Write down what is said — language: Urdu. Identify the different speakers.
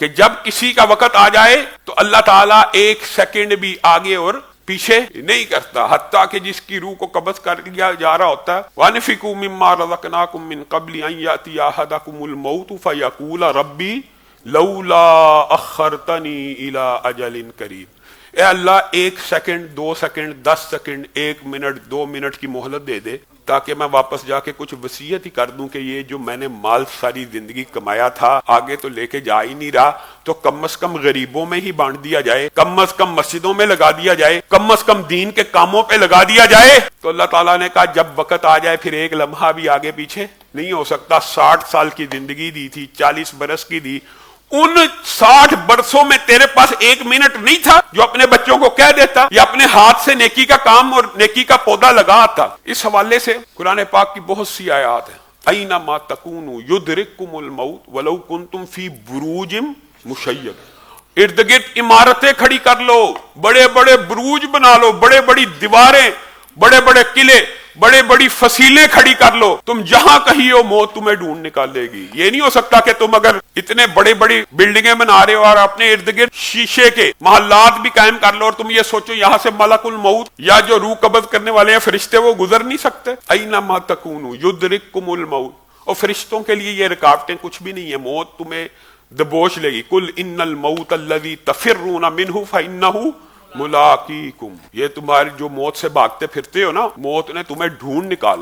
Speaker 1: کہ جب کسی کا وقت آ جائے تو اللہ تعالیٰ ایک سیکنڈ بھی آگے اور پیچھے نہیں کرتا، حتیٰ کہ جس کی روح کو قبض کر لیا جا رہا ہوتا ہے وَأَنفِقُوا مِمَّا رَزَقْنَاكُم مِّن قَبْلِ أَن يَأْتِيَ أَحَدَكُمُ الْمَوْتُ فَيَقُولَ رَبِّي لَوْلَا أَخَّرْتَنِي إِلَىٰ أَجَلٍ قَرِيبٍ، اے اللہ ایک second, 2 second, 10 second, 1 minute, 2 minute کی مہلت دے دے تاکہ میں واپس جا کے کچھ وصیت ہی کر دوں کہ یہ جو میں نے مال ساری زندگی کمایا تھا آگے تو لے کے جا ہی نہیں رہا، تو کم از کم غریبوں میں ہی بانٹ دیا جائے، کم از کم مسجدوں میں لگا دیا جائے، کم از کم دین کے کاموں پہ لگا دیا جائے۔ تو اللہ تعالیٰ نے کہا جب وقت آ جائے پھر ایک لمحہ بھی آگے پیچھے نہیں ہو سکتا۔ 60 سال کی زندگی دی تھی، 40 برس کی دی، ان 60 برسوں میں تیرے پاس 1 منٹ نہیں تھا جو اپنے بچوں کو کہہ دیتا یا اپنے ہاتھ سے نیکی کا کام اور نیکی کا پودا لگا آتا۔ اس حوالے سے قرآن پاک کی بہت سی آیات ہیں، اینما تکونوا یدرککم الموت ولو کنتم فی بروج مشیدہ، ارد گرد عمارتیں کھڑی کر لو، بڑے بڑے بروج بنا لو، بڑے بڑی دیواریں، بڑے بڑے قلعے، بڑے بڑی فصیلیں کھڑی کر لو، تم جہاں کہیں ہو موت تمہیں ڈھونڈ نکالے گی۔ یہ نہیں ہو سکتا کہ تم اگر اتنے بڑے بڑی بلڈنگیں بنا رہے ہو اور اپنے ارد گرد شیشے کے محلات بھی قائم کر لو اور تم یہ سوچو یہاں سے ملک الموت یا جو روح قبض کرنے والے ہیں فرشتے وہ گزر نہیں سکتے۔ اینما تکونوا یدرککم الموت، اور فرشتوں کے لیے یہ رکاوٹیں کچھ بھی نہیں ہے، موت تمہیں دبوچ لے گی۔ قل ان الموت الذی تفرون منہ فانہ ملاقیکم، یہ تمہاری جو موت سے بھاگتے پھرتے ہو نا، موت نے تمہیں ڈھونڈ نکالنا۔